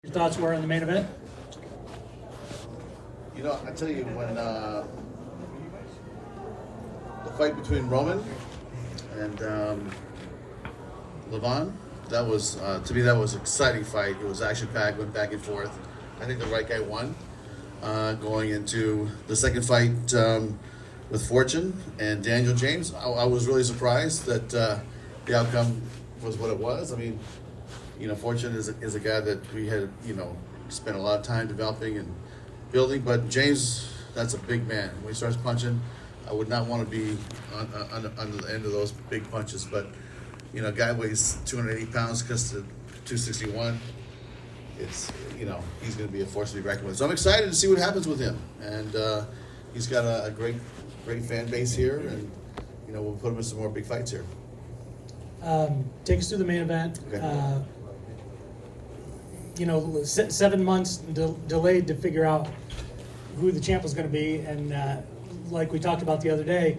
Your thoughts were on the main event? You know, I tell you, when the fight between Roman and Levon, that was, to me, that was an exciting fight. It was action-packed, went back and forth. I think the right guy won. Going into the second fight with Fortune and Daniel James, I was really surprised that the outcome was what it was. I mean, you know, Fortune is a guy that we had, you know, spent a lot of time developing and building, but James, that's a big man. When he starts punching, I would not want to be on the end of those big punches, but, you know, guy weighs 280 pounds, cuts to 261. It's, you know, he's going to be a force to be reckoned with. So I'm excited to see what happens with him. And he's got a great fan base here, and, you know, we'll put him in some more big fights here. Take us through the main event. Okay. You know, 7 months delayed to figure out who the champ was going to be, and like we talked about the other day,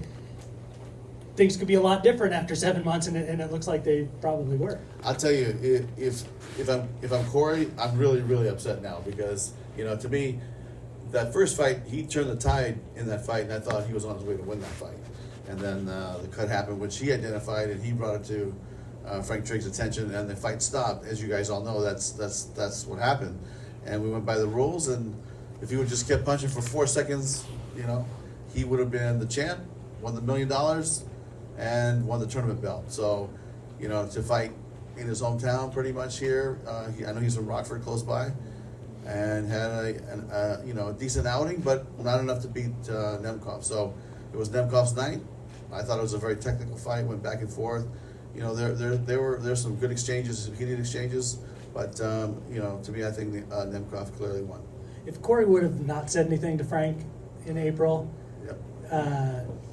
things could be a lot different after 7 months, and it looks like they probably were. I'll tell you, if I'm Corey, I'm really upset now because, you know, to me, that first fight, he turned the tide in that fight, and I thought he was on his way to win that fight. And then the cut happened, which he identified, and he brought it to Frank Trigg's attention, and the fight stopped. As you guys all know, that's what happened. And we went by the rules, and if he would just kept punching for 4 seconds, you know, he would have been the champ, won the $1 million, and won the tournament belt. So, you know, to fight in his hometown pretty much here, I know he's from Rockford, close by, and had a decent outing, but not enough to beat Nemkov. So it was Nemkov's night. I thought it was a very technical fight, went back and forth. You know, there's some good exchanges, heated exchanges, but you know, to me, I think Nemkov clearly won. If Corey would have not said anything to Frank in April, Yep.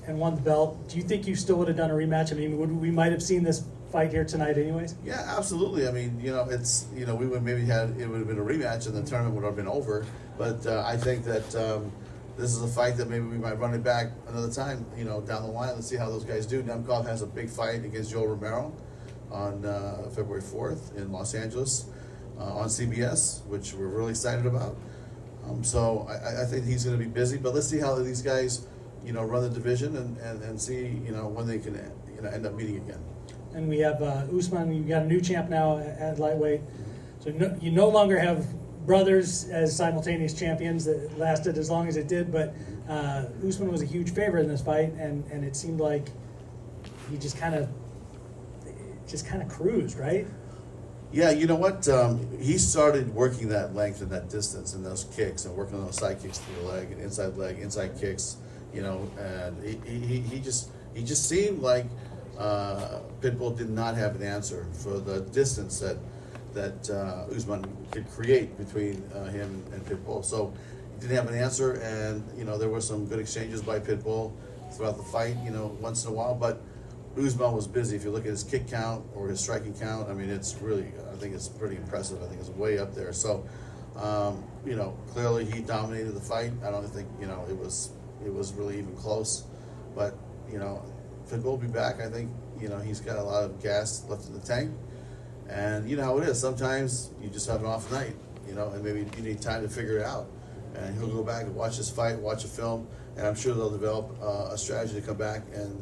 and won the belt, do you think you still would have done a rematch? I mean, we might have seen this fight here tonight anyways? Yeah, absolutely. I mean, you know, it would maybe it would have been a rematch and the tournament would have been over. But I think that this is a fight that maybe we might run it back another time, you know, down the line. Let's see how those guys do. Nemkov has a big fight against Joe Romero on February 4th in Los Angeles on CBS, which we're really excited about. So I think he's going to be busy. But let's see how these guys, you know, run the division and see, you know, when they can, you know, end up meeting again. And we have Usman. You've got a new champ now at lightweight. So you no longer have brothers as simultaneous champions that lasted as long as it did. But Usman was a huge favorite in this fight, and it seemed like he just kind of cruised, right? Yeah, you know what? He started working that length and that distance and those kicks and working on those side kicks to the leg, inside kicks. You know, and he just seemed like Pitbull did not have an answer for the distance that Usman could create between him and Pitbull. So he didn't have an answer, and you know, there were some good exchanges by Pitbull throughout the fight. You know, once in a while, but Usman was busy. If you look at his kick count or his striking count, I mean, it's really, I think it's pretty impressive. I think it's way up there. So, you know, clearly he dominated the fight. I don't think, you know, it was really even close. But, you know, Pitbull will be back. I think, you know, he's got a lot of gas left in the tank. And you know how it is. Sometimes you just have an off night, you know, and maybe you need time to figure it out. And he'll go back and watch this fight, watch a film, and I'm sure they'll develop a strategy to come back and,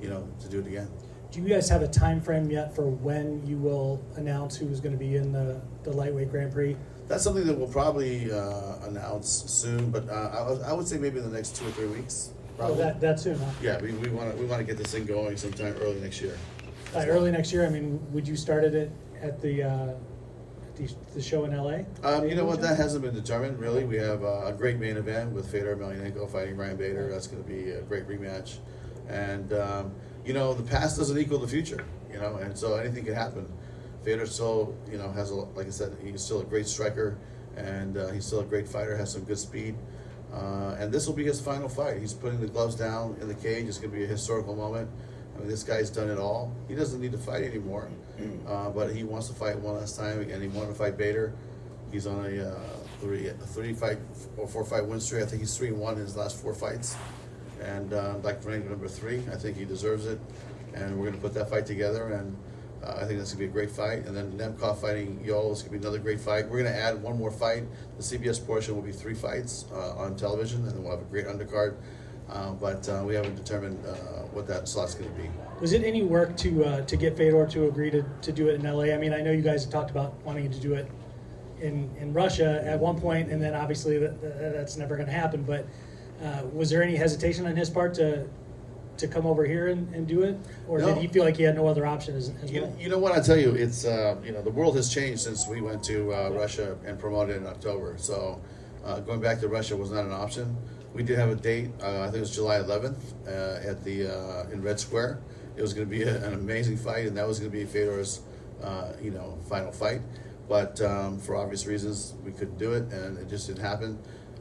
you know, to do it again. Do you guys have a time frame yet for when you will announce who's going to be in the lightweight Grand Prix? That's something that we'll probably announce soon, but I would say maybe in the next 2 or 3 weeks. Probably. Oh, that soon, huh? Yeah, we want to get this thing going sometime early next year. Early next year. I mean, would you start it at the show in LA? You know what? That hasn't been determined really. We have a great main event with Fedor Emelianenko fighting Ryan Bader. That's going to be a great rematch, and you know, the past doesn't equal the future. You know, and so anything can happen. Fedor still, you know, has like I said, he's still a great striker, and he's still a great fighter. Has some good speed. And this will be his final fight. He's putting the gloves down in the cage. It's going to be a historical moment. I mean, this guy's done it all. He doesn't need to fight anymore, but he wants to fight one last time, and he wanted to fight Bader. He's on a 3-fight or 4-fight win streak. I think he's 3-1 in his last 4 fights, and like rank number 3. I think he deserves it, and we're going to put that fight together. And I think that's gonna be a great fight. And then Nemkov fighting Yoel is gonna be another great fight. We're gonna add one more fight. The CBS portion will be 3 fights on television, and then we'll have a great undercard. But we haven't determined what that slot's gonna be. Was it any work to get Fedor to agree to do it in LA? I mean, I know you guys have talked about wanting to do it in Russia at one point, and then obviously that's never going to happen. But was there any hesitation on his part to come over here and do it, or No. did he feel like he had no other option as well? You know what, I tell you, it's the world has changed since we went to Russia and promoted in October. So going back to Russia was not an option. We did have a date. I think it was July 11th at the in Red Square. It was going to be an amazing fight, and that was going to be Fedor's final fight. But for obvious reasons, we couldn't do it, and it just didn't happen.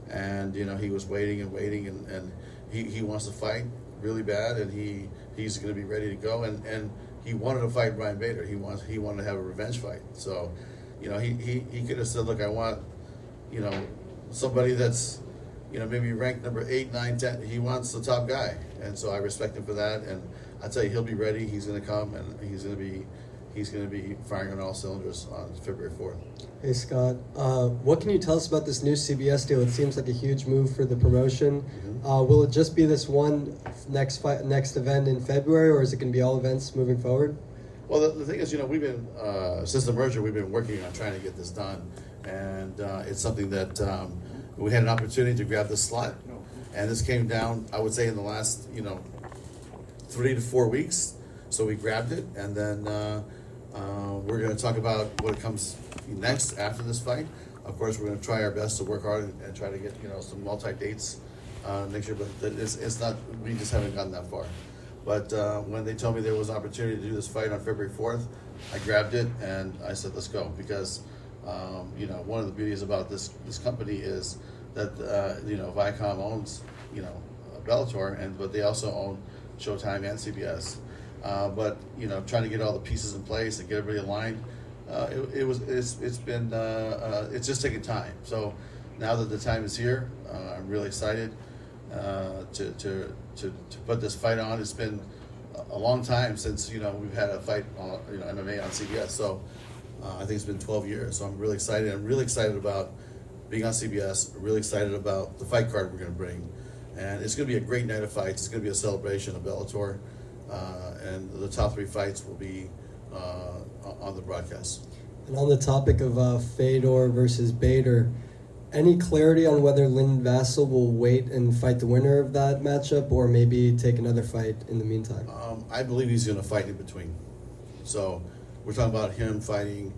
And he was waiting and waiting, and he wants to fight really bad, and he's going to be ready to go. And he wanted to fight Brian Bader. He wanted to have a revenge fight. So, he could have said, look, I want somebody that's maybe ranked number 8, 9, 10. He wants the top guy, and so I respect him for that. And I tell you, he'll be ready. He's going to come, and he's going to be firing on all cylinders on February 4th. Hey Scott, what can you tell us about this new CBS deal? It seems like a huge move for the promotion. Mm-hmm. Will it just be this one next event in February, or is it going to be all events moving forward? Well, the thing is, we've been since the merger, we've been working on trying to get this done, and it's something that we had an opportunity to grab this slot, and this came down, I would say, in the last 3 to 4 weeks. So we grabbed it, and then we're going to talk about what comes next after this fight. Of course, we're going to try our best to work hard and try to get some multi-dates next year, but it's not. We just haven't gotten that far. But when they told me there was an opportunity to do this fight on February 4th, I grabbed it and I said, let's go, because one of the beauties about this company is that Viacom owns Bellator, but they also own Showtime and CBS. But trying to get all the pieces in place and get everybody aligned, it's just taking time. So now that the time is here, I'm really excited to put this fight on. It's been a long time since we've had a fight on MMA on CBS. So I think it's been 12 years. So I'm really excited. I'm really excited about being on CBS. I'm really excited about the fight card we're going to bring, and it's going to be a great night of fights. It's going to be a celebration of Bellator. And the top 3 fights will be on the broadcast. And on the topic of Fedor versus Bader, any clarity on whether Lynn Vassell will wait and fight the winner of that matchup, or maybe take another fight in the meantime? I believe he's going to fight in between. So we're talking about him fighting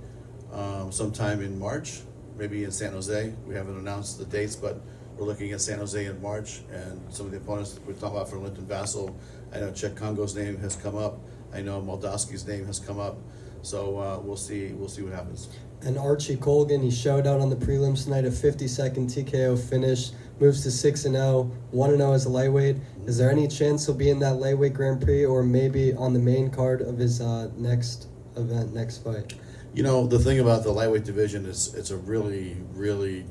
sometime in March, maybe in San Jose. We haven't announced the dates, but we're looking at San Jose in March, and some of the opponents we're talking about for Lynn Vassell. I know Czech Congo's name has come up. I know Moldavsky's name has come up. So we'll see what happens. And Archie Colgan, he showed out on the prelims tonight, a 50-second TKO finish, moves to 6-0, 1-0 as a lightweight. Is there any chance he'll be in that lightweight Grand Prix, or maybe on the main card of his next fight? The thing about the lightweight division is it's a really, really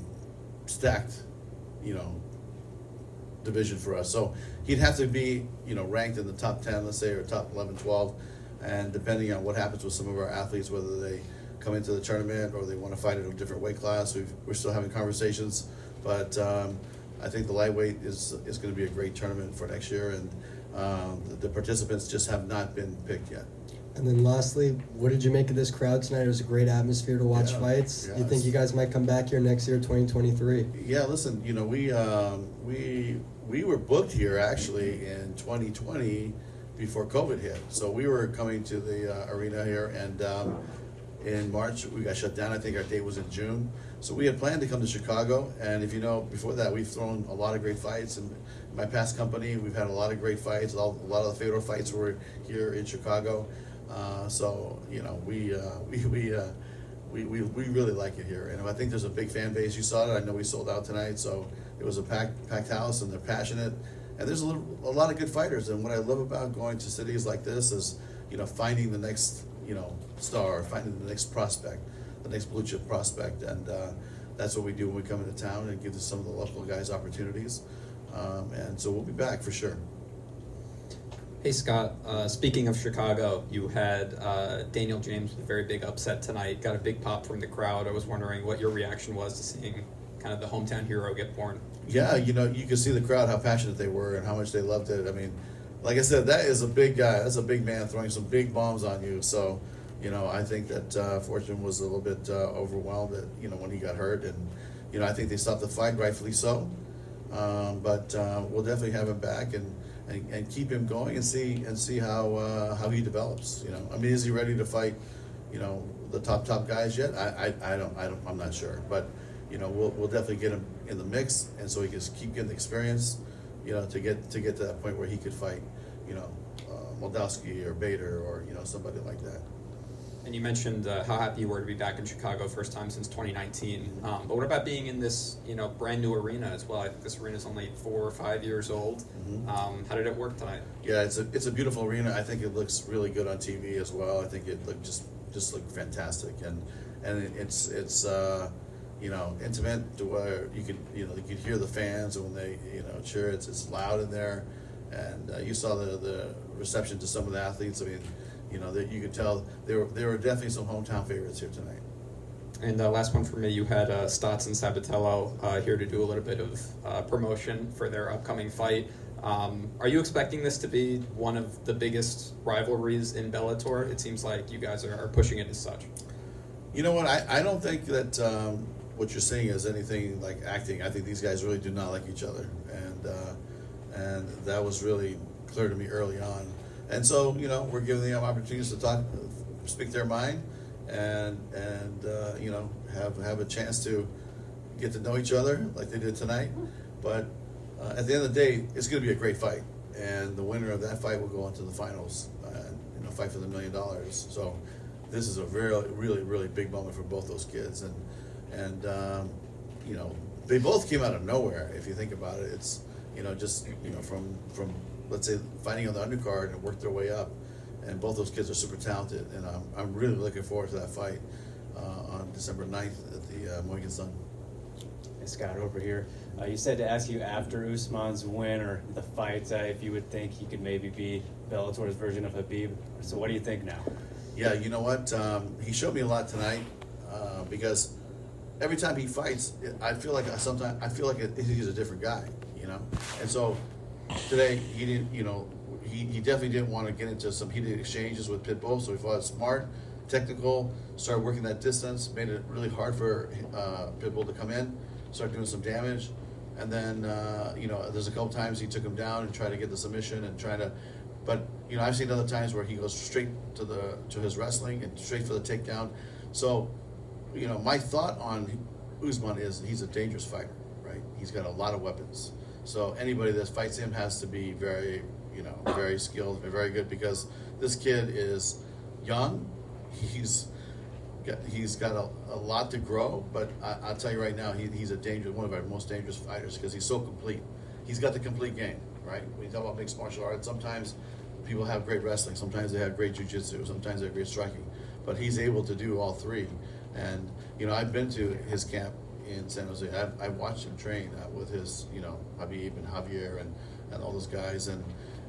stacked, division for us. So he'd have to be, ranked in the top 10, let's say, or top 11, 12. And depending on what happens with some of our athletes, whether they come into the tournament or they want to fight at a different weight class, we're still having conversations. But I think the lightweight is going to be a great tournament for next year, and the participants just have not been picked yet. And then lastly, what did you make of this crowd tonight? It was a great atmosphere to watch fights. Yeah, You think you guys might come back here next year, 2023? Yeah, listen, we were booked here actually in 2020 before COVID hit. So we were coming to the arena here, and in March we got shut down. I think our date was in June. So we had planned to come to Chicago, and before that we've thrown a lot of great fights. And in my past company, we've had a lot of great fights. A lot of the Fedor fights were here in Chicago. So we really like it here, and I think there's a big fan base. You saw it. I know we sold out tonight, so it was a packed house, and they're passionate. And there's a lot of good fighters. And what I love about going to cities like this is, finding the next, star, finding the next prospect, the next blue chip prospect, and that's what we do when we come into town, and give some of the local guys opportunities. And so we'll be back for sure. Hey Scott, speaking of Chicago, you had Daniel James with a very big upset tonight, got a big pop from the crowd. I was wondering what your reaction was to seeing kind of the hometown hero get born. Yeah, you know, you could see the crowd, how passionate they were and how much they loved it. I mean, like I said, that is a big guy. That's a big man throwing some big bombs on you. So, you know, I think that Fortune was a little bit overwhelmed at, you know, when he got hurt. And, you know, I think they stopped the fight, rightfully so. But we'll definitely have him back and keep him going and see how he develops. You know, I mean, is he ready to fight, you know, the top guys yet? I'm not sure. But, you know, we'll definitely get him in the mix, and so he can keep getting the experience, you know, to get to that point where he could fight, you know, Moldowski or Bader or, you know, somebody like that. And you mentioned how happy you were to be back in Chicago, first time since 2019. But what about being in this, you know, brand new arena as well? I think this arena is only 4 or 5 years old. Mm-hmm. How did it work tonight? Yeah, it's a beautiful arena. I think it looks really good on TV as well. I think it looked just looked fantastic, and it's you know, intimate to where you could hear the fans when they, you know, cheer. It's loud in there, and you saw the reception to some of the athletes. I mean, you know, that you could tell there were definitely some hometown favorites here tonight. And last one for me, you had Stotts and Sabatello here to do a little bit of promotion for their upcoming fight. Are you expecting this to be one of the biggest rivalries in Bellator? It seems like you guys are pushing it as such. You know what? I don't think that what you're saying is anything like acting. I think these guys really do not like each other, and that was really clear to me early on. And so, you know, we're giving them opportunities to talk, speak their mind, and you know, have a chance to get to know each other like they did tonight. But at the end of the day, it's going to be a great fight, and the winner of that fight will go into the finals and, you know, fight for the $1 million. So this is a really big moment for both those kids, and you know, they both came out of nowhere. If you think about it, it's, you know, just, you know, from let's say fighting on the undercard and worked their way up, and both those kids are super talented, and I'm really looking forward to that fight on December 9th at the Mohegan Sun. Hey, Scott, over here. You said to ask you after Usman's win or the fight if you would think he could maybe be Bellator's version of Habib. So what do you think now? Yeah, you know what? He showed me a lot tonight because every time he fights, I feel like he's a different guy, you know. And so today he didn't, you know, he definitely didn't want to get into some heated exchanges with Pitbull, so he fought smart, technical, started working that distance, made it really hard for Pitbull to come in, start doing some damage, and then you know, there's a couple times he took him down and tried to get the submission and try to, but you know, I've seen other times where he goes straight to his wrestling and straight for the takedown. So, you know, my thought on Usman is he's a dangerous fighter, right? He's got a lot of weapons. So anybody that fights him has to be very, you know, very skilled and very good, because this kid is young. He's got a lot to grow, but I'll tell you right now, he's one of our most dangerous fighters because he's so complete. He's got the complete game, right? When you talk about mixed martial arts, sometimes people have great wrestling, sometimes they have great jiu-jitsu, sometimes they have great striking, but he's able to do all three. And, you know, I've been to his camp in San Jose. I've watched him train with his, you know, Habib and Javier and all those guys, and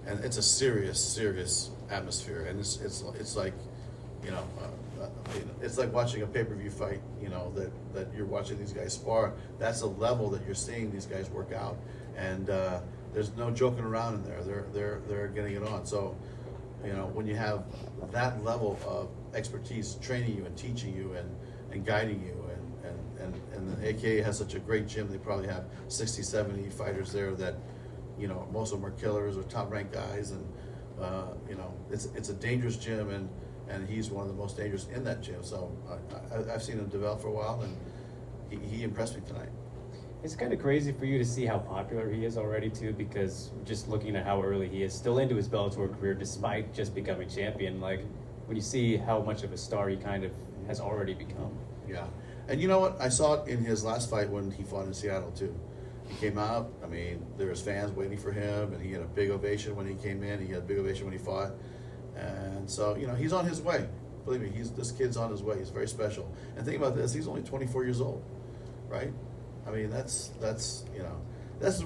it's a serious atmosphere, and it's like, you know, it's like watching a pay-per-view fight, you know, that you're watching these guys spar. That's the level that you're seeing these guys work out, and there's no joking around in there. They're getting it on. So, you know, when you have that level of expertise training you and teaching you and guiding you, and the AKA has such a great gym, they probably have 60, 70 fighters there that, you know, most of them are killers or top ranked guys, and you know, it's a dangerous gym, and he's one of the most dangerous in that gym. So I've seen him develop for a while, and he impressed me tonight. It's kind of crazy for you to see how popular he is already too, because just looking at how early he is still into his Bellator career despite just becoming champion, like when you see how much of a star he kind of has already become. Yeah, and you know what? I saw it in his last fight when he fought in Seattle too. He came out, I mean, there was fans waiting for him, and he had a big ovation when he came in, he had a big ovation when he fought. And so, you know, he's on his way. Believe me, this kid's on his way. He's very special. And think about this, he's only 24 years old, right? I mean, that's you know, that's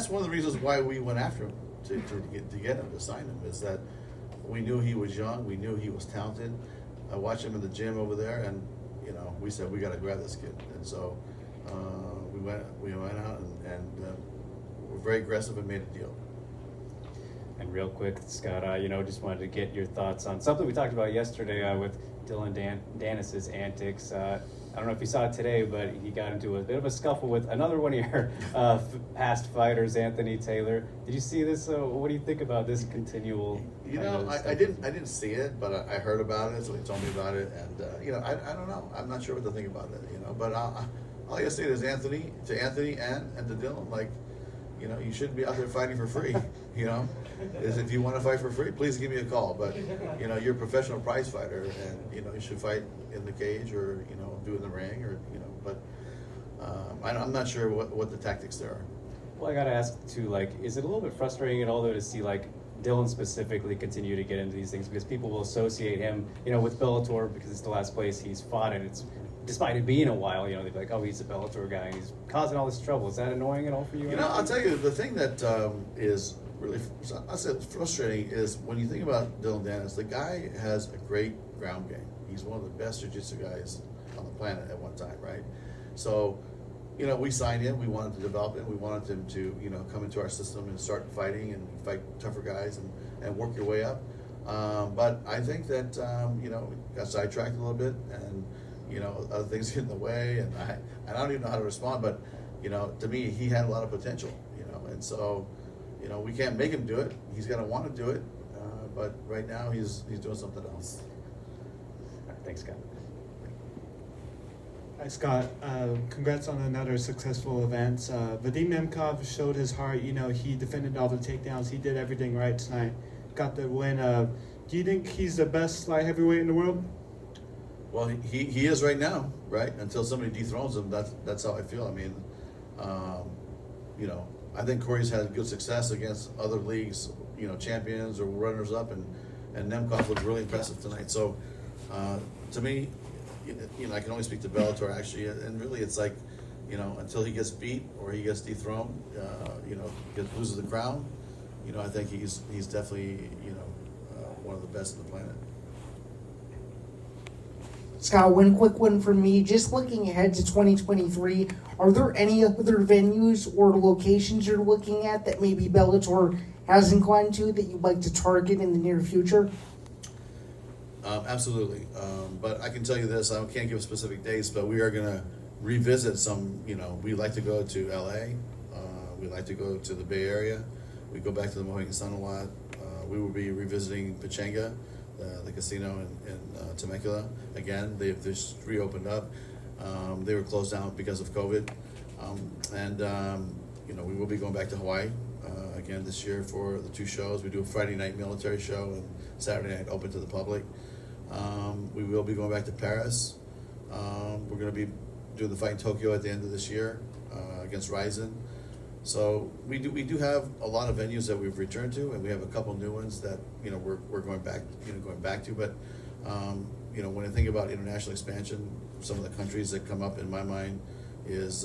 one of the reasons why we went after him to get him, to sign him, is that we knew he was young, we knew he was talented. I watched him in the gym over there, and we said we got to grab this kid, and so we went out and were very aggressive and made a deal. And real quick, Scott, just wanted to get your thoughts on something we talked about yesterday with Dylan Dennis's antics. I don't know if you saw it today, but he got into a bit of a scuffle with another one of your past fighters, Anthony Taylor. Did you see this? What do you think about this continual? I didn't see it, but I heard about it. Somebody told me about it, and I don't know. I'm not sure what to think about it. But all I gotta say is Anthony and to Dylan, like, you shouldn't be out there fighting for free. Is if you want to fight for free, please give me a call. But you're a professional prize fighter, and you should fight in the cage or do it in the ring or But I'm not sure what the tactics there are. Well, I gotta ask too, is it a little bit frustrating at all though to see Dylan specifically continue to get into these things, because people will associate him, with Bellator because it's the last place he's fought, and it's despite it being a while, they'd be like, oh, he's a Bellator guy and he's causing all this trouble. Is that annoying at all for you? I'll tell you, the thing that is really, I said frustrating, is when you think about Dylan Dennis, the guy has a great ground game. He's one of the best jiu-jitsu guys on the planet at one time, right? So, we signed him, we wanted to develop him, we wanted him to, come into our system and start fighting and fight tougher guys and work your way up. But I think that, got sidetracked a little bit, and other things get in the way, and I don't even know how to respond, but, to me, he had a lot of potential, and so, we can't make him do it. He's got to want to do it, but right now he's doing something else. All right, thanks, Scott. Hi, Scott. Congrats on another successful event. Vadim Nemkov showed his heart. He defended all the takedowns. He did everything right tonight. Got the win. Do you think he's the best light heavyweight in the world? Well, he is right now, right? Until somebody dethrones him, that's how I feel. I mean, I think Corey's had good success against other leagues, champions or runners up, and Nemkov looked really impressive tonight. So, to me, I can only speak to Bellator actually, and really it's like, until he gets beat or he gets dethroned, loses the crown, I think he's definitely, one of the best on the planet. Scott, one quick one for me. Just looking ahead to 2023, are there any other venues or locations you're looking at that maybe Bellator hasn't gone to that you'd like to target in the near future? Absolutely. But I can tell you this, I can't give specific dates, but we are going to revisit some, we like to go to LA. We like to go to the Bay Area. We go back to the Mohegan Sun a lot. We will be revisiting Pechanga, the casino in Temecula. Again, they've just reopened up. They were closed down because of COVID. We will be going back to Hawaii again this year for the 2 shows. We do a Friday night military show and Saturday night open to the public. We will be going back to Paris. We're going to be doing the fight in Tokyo at the end of this year against Ryzen. So we do have a lot of venues that we've returned to, and we have a couple new ones that we're going back to. But when I think about international expansion, some of the countries that come up in my mind is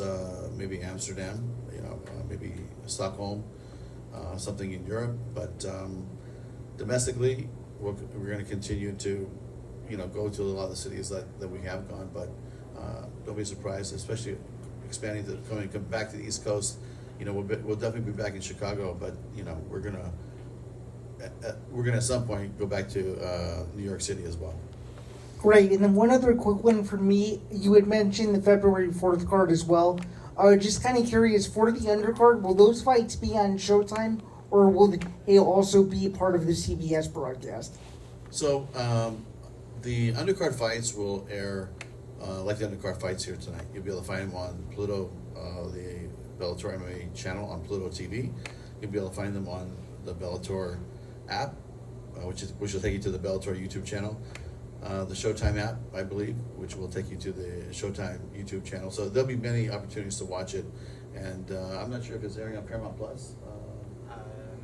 maybe Amsterdam, maybe Stockholm, something in Europe. But domestically, we're going to continue to go to a lot of the cities that we have gone. But don't be surprised, especially expanding to come back to the East Coast. We'll definitely be back in Chicago, but we're gonna at some point go back to New York City as well. Great. And then one other quick one for me. You had mentioned the February 4th card as well. Just kind of curious, for the undercard, will those fights be on Showtime, or will they also be part of the CBS broadcast? So the undercard fights will air like the undercard fights here tonight. You'll be able to find them on Pluto, the Bellator MMA channel on Pluto TV. You'll be able to find them on the Bellator app, which will take you to the Bellator YouTube channel. The Showtime app, I believe, which will take you to the Showtime YouTube channel. So there'll be many opportunities to watch it. And I'm not sure if it's airing on Paramount Plus.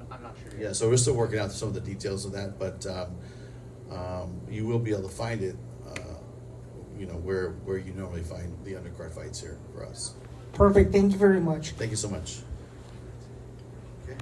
I'm not sure. Yeah, so we're still working out some of the details of that, but you will be able to find it, where you normally find the undercard fights here for us. Perfect. Thank you very much. Thank you so much. Okay.